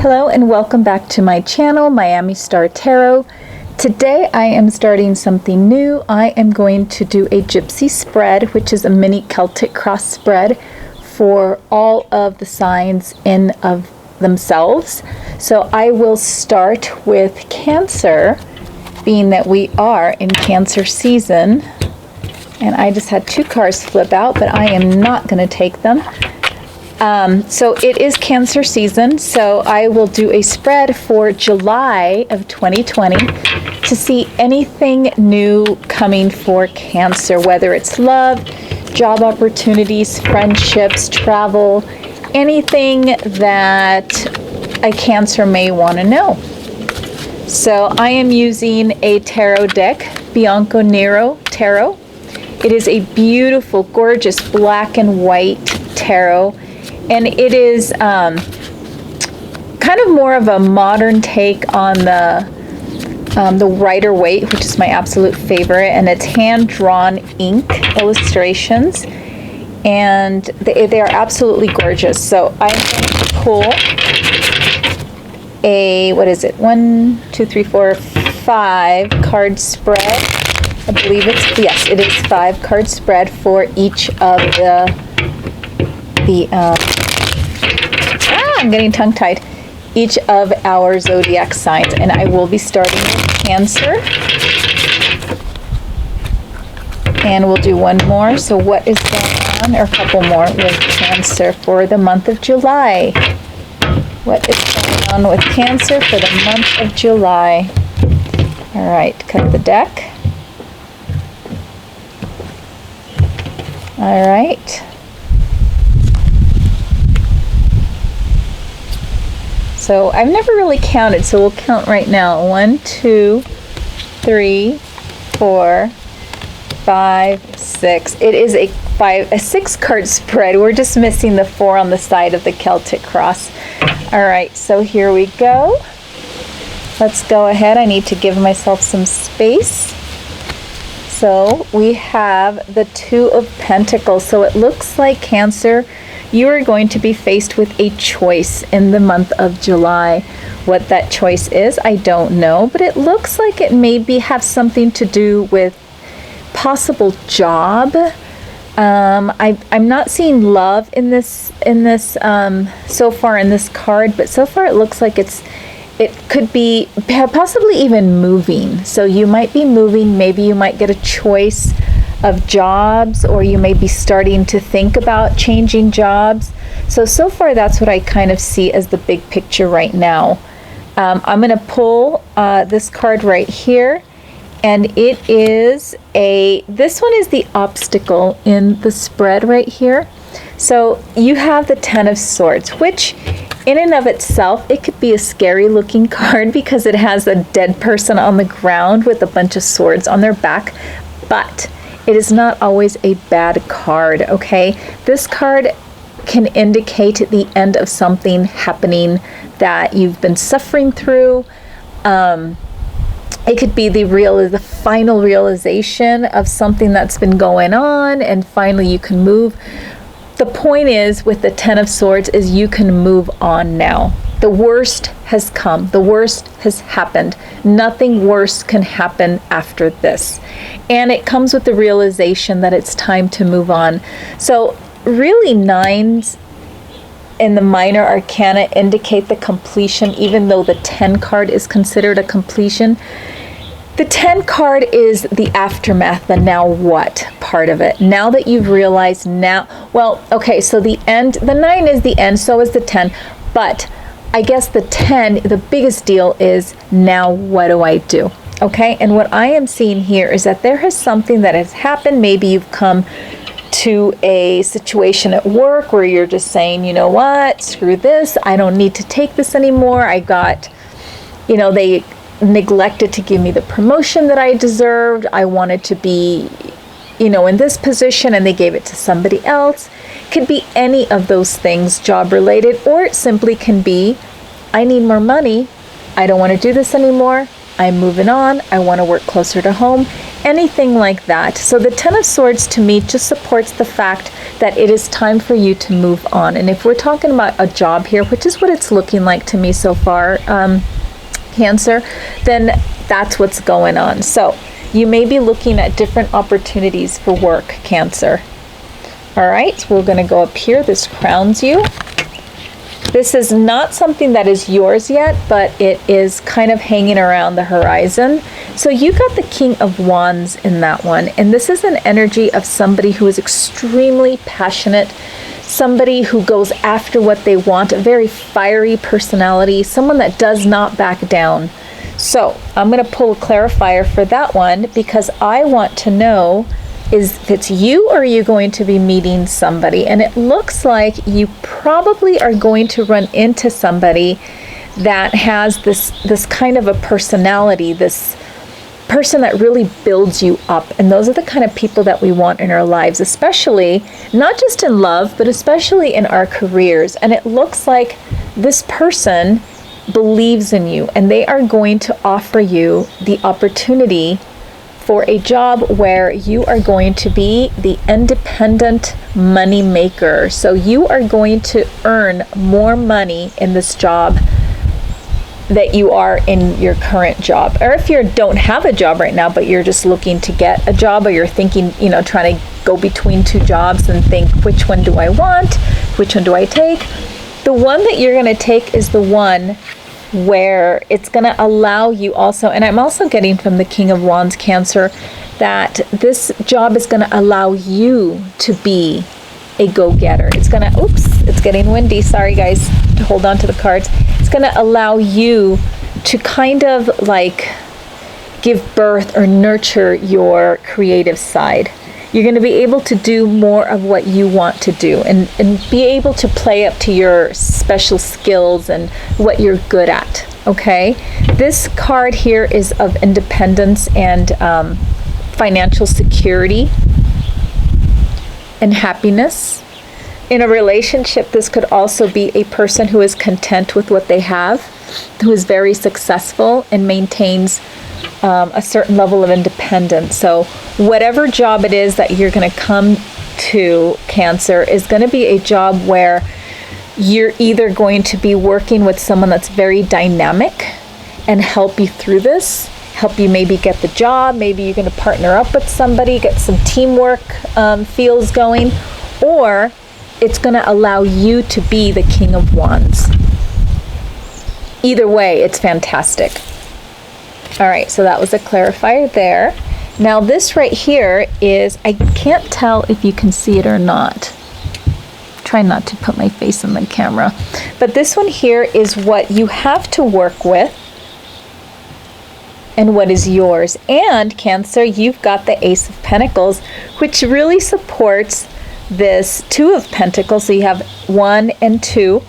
Hello and welcome back to my channel, Miami Star Tarot. Today I am starting something new. I am going to do a gypsy spread, which is a mini Celtic cross spread for all of the signs in of themselves. So I will start with Cancer, being that we are in Cancer season. And I just had two cards flip out, but I am not going to take them. So it is Cancer season, so I will do a spread for July of 2020 to see anything new coming for Cancer, whether it's love, job opportunities, friendships, travel, anything that a Cancer may want to know. So I am using a tarot deck, Bianco Nero Tarot. It is a beautiful, gorgeous black and white tarot. And it is kind of more of a modern take on the Rider-Waite, which is my absolute favorite, and it's hand-drawn ink illustrations, and they are absolutely gorgeous. So I'm going to pull a, what is it, 1, 2, 3, 4, 5 card spread. I believe it's, yes, it is 5 card spread for each of I'm getting tongue-tied, each of our zodiac signs, and I will be starting with Cancer, and we'll do one more. So what is going on, or a couple more with Cancer for the month of July? What is going on with Cancer for the month of July? All right, cut the deck. All right. So I've never really counted, so we'll count right now. 1, 2, 3, 4, 5, 6. It is a 6 card spread. We're just missing the 4 on the side of the Celtic cross. All right, so here we go. Let's go ahead. I need to give myself some space. So we have the 2 of Pentacles. So it looks like Cancer, you are going to be faced with a choice in the month of July. What that choice is, I don't know, but it looks like it maybe have something to do with possible job. I'm not seeing love in this so far in this card, but so far it looks like it could be possibly even moving. So you might be moving, maybe you might get a choice of jobs, or you may be starting to think about changing jobs. So far that's what I kind of see as the big picture right now. I'm going to pull this card right here, and it is this one is the obstacle in the spread right here. So you have the 10 of Swords, which in and of itself, it could be a scary looking card because it has a dead person on the ground with a bunch of swords on their back, but it is not always a bad card, okay? This card can indicate the end of something happening that you've been suffering through. It could be the final realization of something that's been going on, and finally you can move. The point is, with the 10 of Swords, is you can move on now. The worst has come. The worst has happened. Nothing worse can happen after this. And it comes with the realization that it's time to move on. So really, 9s in the minor arcana indicate the completion, even though the 10 card is considered a completion. The 10 card is the aftermath, the now what part of it. Now that you've realized well, okay, so the 9 is the end, so is the 10, but I guess the 10, the biggest deal is, now what do I do? Okay, and what I am seeing here is that there is something that has happened. Maybe you've come to a situation at work where you're just saying, you know what, screw this, I don't need to take this anymore. I got, they neglected to give me the promotion that I deserved. I wanted to be, in this position, and they gave it to somebody else. Could be any of those things, job related, or it simply can be, I need more money. I don't want to do this anymore. I'm moving on. I want to work closer to home. anything like that. So the Ten of Swords to me just supports the fact that it is time for you to move on. And if we're talking about a job here, which is what it's looking like to me so far, Cancer, then that's what's going on. So you may be looking at different opportunities for work, Cancer. All right, so we're going to go up here. This crowns you. This is not something that is yours yet, but it is kind of hanging around the horizon. So you got the King of Wands in that one. And this is an energy of somebody who is extremely passionate, somebody who goes after what they want, a very fiery personality, someone that does not back down. So I'm going to pull a clarifier for that one because I want to know, is if it's you or are you going to be meeting somebody? And it looks like you probably are going to run into somebody that has this kind of a personality, this person that really builds you up. And those are the kind of people that we want in our lives, especially not just in love, but especially in our careers. And it looks like this person believes in you and they are going to offer you the opportunity for a job where you are going to be the independent money maker. So you are going to earn more money in this job that you are in your current job. Or if you don't have a job right now, but you're just looking to get a job, or you're thinking, trying to go between two jobs and think, which one do I want? Which one do I take? The one that you're going to take is the one where it's going to allow you also, and I'm also getting from the King of Wands, Cancer, that this job is going to allow you to be a go-getter. It's going to, it's getting windy. Sorry guys, hold on to the cards. It's going to allow you to kind of like give birth or nurture your creative side. You're going to be able to do more of what you want to do and be able to play up to your special skills and what you're good at, okay? This card here is of independence and financial security and happiness. In a relationship, this could also be a person who is content with what they have, who is very successful and maintains a certain level of independence. So whatever job it is that you're going to come to, Cancer, is going to be a job where you're either going to be working with someone that's very dynamic and help you through this, help you maybe get the job, maybe you're going to partner up with somebody, get some teamwork feels going, or it's going to allow you to be the King of Wands. Either way, it's fantastic. All right, so that was a clarifier there. Now this right here is, I can't tell if you can see it or not. Try not to put my face in the camera. But this one here is what you have to work with and what is yours. And Cancer, you've got the Ace of Pentacles, which really supports this Two of Pentacles. So you have 1 and 2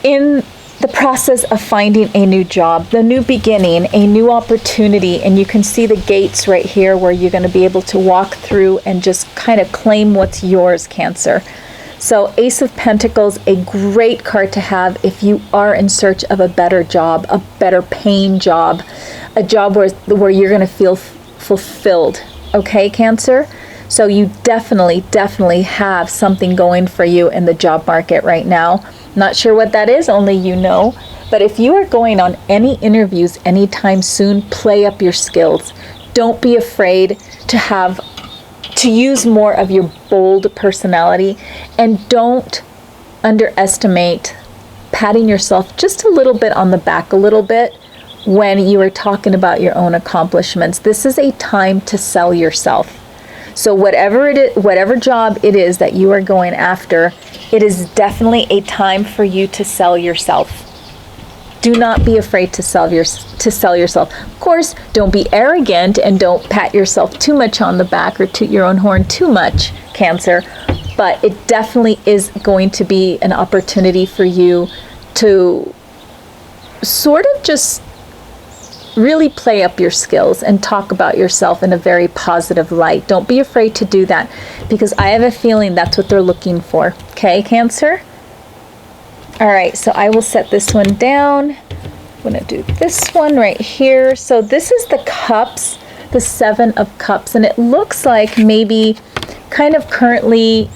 in the process of finding a new job, the new beginning, a new opportunity. And you can see the gates right here where you're going to be able to walk through and just kind of claim what's yours, Cancer. So Ace of Pentacles, a great card to have if you are in search of a better job, a better paying job, a job where you're going to feel fulfilled. Okay, Cancer? So you definitely have something going for you in the job market right now. Not sure what that is, only you know. But if you are going on any interviews anytime soon, play up your skills. Don't be afraid to use more of your bold personality, and don't underestimate patting yourself just a little bit on the back, a little bit, when you are talking about your own accomplishments. This is a time to sell yourself. So whatever job it is that you are going after, it is definitely a time for you to sell yourself. Do not be afraid to sell yourself. Of course, don't be arrogant and don't pat yourself too much on the back or toot your own horn too much, Cancer. But it definitely is going to be an opportunity for you to sort of just really play up your skills and talk about yourself in a very positive light. Don't be afraid to do that, because I have a feeling that's what they're looking for. Okay, Cancer? All right, so I will set this one down. I'm going to do this one right here. So this is the Cups. the Seven of Cups, and it looks like maybe kind of currently,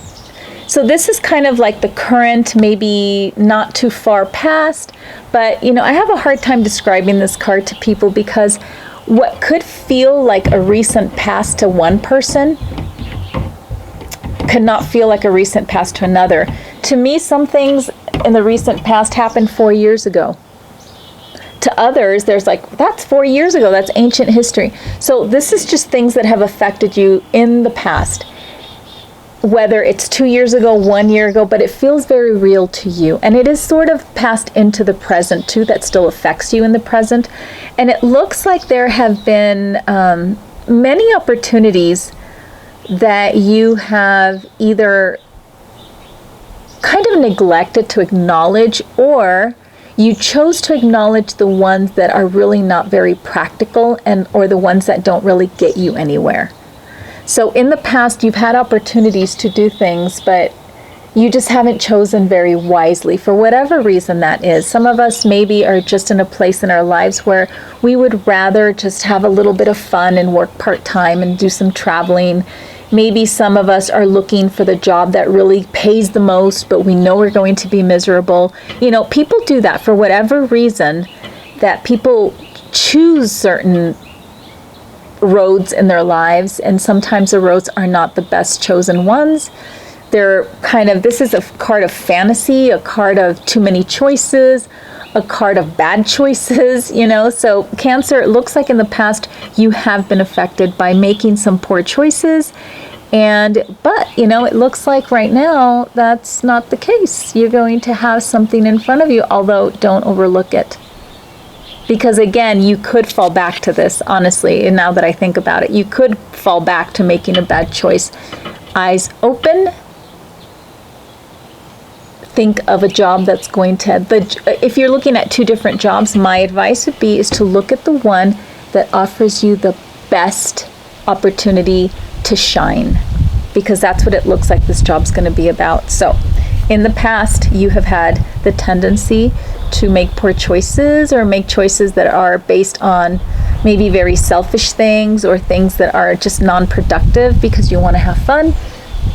so this is kind of like the current, maybe not too far past, but I have a hard time describing this card to people because what could feel like a recent past to one person could not feel like a recent past to another. To me, some things in the recent past happened 4 years ago. To others, there's like, that's 4 years ago, that's ancient history. So this is just things that have affected you in the past, whether it's 2 years ago, 1 year ago, but it feels very real to you. And it is sort of passed into the present too, that still affects you in the present. And it looks like there have been many opportunities that you have either kind of neglected to acknowledge, or you chose to acknowledge the ones that are really not very practical or the ones that don't really get you anywhere. So in the past, you've had opportunities to do things, but you just haven't chosen very wisely for whatever reason that is. Some of us maybe are just in a place in our lives where we would rather just have a little bit of fun and work part-time and do some traveling. Maybe some of us are looking for the job that really pays the most, but we know we're going to be miserable. People do that for whatever reason, that people choose certain roads in their lives, and sometimes the roads are not the best chosen ones. They're this is a card of fantasy, a card of too many choices, a card of bad choices, So Cancer, it looks like in the past you have been affected by making some poor choices. But it looks like right now that's not the case. You're going to have something in front of you, although don't overlook it. Because again, you could fall back to this, honestly, and now that I think about it, you could fall back to making a bad choice. Eyes open. Think of a job that's going to, if you're looking at two different jobs, my advice would be is to look at the one that offers you the best opportunity to shine, because that's what it looks like this job's going to be about. So in the past, you have had the tendency to make poor choices, or make choices that are based on maybe very selfish things, or things that are just non-productive because you want to have fun.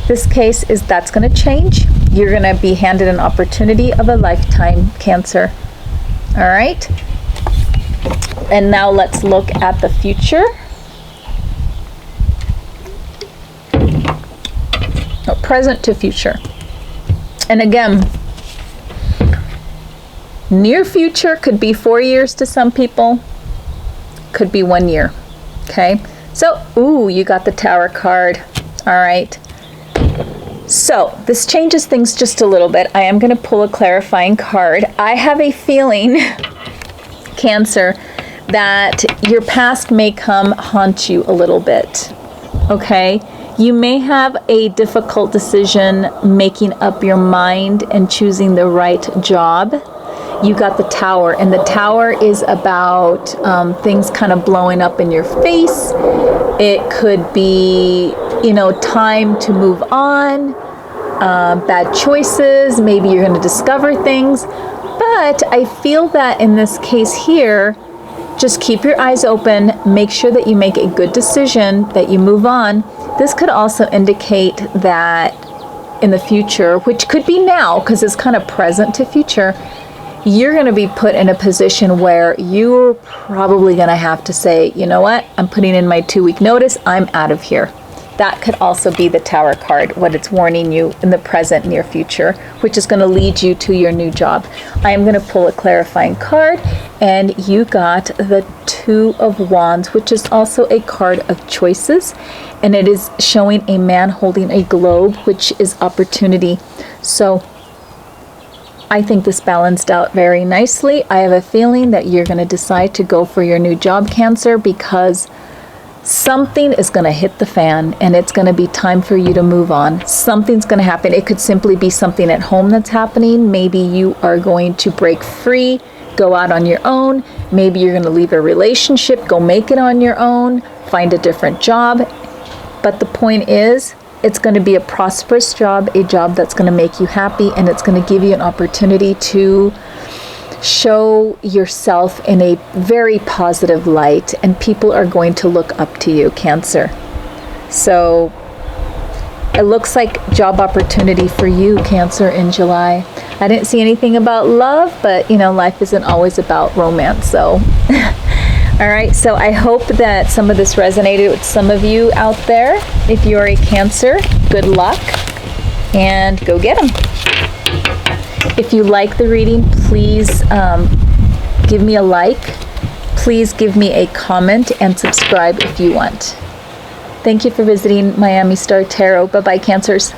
This case is that's going to change. You're going to be handed an opportunity of a lifetime, Cancer. All right. And now let's look at the future. Present to future. And again, near future could be 4 years to some people, could be 1 year. Okay. So, you got the Tower card. All right. So this changes things just a little bit. I am going to pull a clarifying card. I have a feeling, Cancer, that your past may come haunt you a little bit. Okay? You may have a difficult decision making up your mind and choosing the right job. You got the Tower, and the Tower is about things kind of blowing up in your face. It could be, time to move on, bad choices. Maybe you're going to discover things. But I feel that in this case here, just keep your eyes open. Make sure that you make a good decision, that you move on. This could also indicate that in the future, which could be now because it's kind of present to future, you're going to be put in a position where you're probably going to have to say, you know what, I'm putting in my 2-week notice, I'm out of here. That could also be the Tower card, what it's warning you in the present near future, which is going to lead you to your new job. I am going to pull a clarifying card, and you got the Two of Wands, which is also a card of choices, and it is showing a man holding a globe, which is opportunity. So I think this balanced out very nicely. I have a feeling that you're going to decide to go for your new job, Cancer, because something is going to hit the fan and it's going to be time for you to move on. Something's going to happen. It could simply be something at home that's happening. Maybe you are going to break free, go out on your own. Maybe you're going to leave a relationship, go make it on your own, find a different job. But the point is, it's going to be a prosperous job, a job that's going to make you happy, and it's going to give you an opportunity to show yourself in a very positive light, and people are going to look up to you, Cancer. So it looks like job opportunity for you, Cancer, in July. I didn't see anything about love, but you know, life isn't always about romance. So all right, so I hope that some of this resonated with some of you out there. If you're a Cancer, good luck and go get them. If you like the reading, please give me a like. Please give me a comment and subscribe if you want. Thank you for visiting Miami Star Tarot. Bye-bye, Cancers.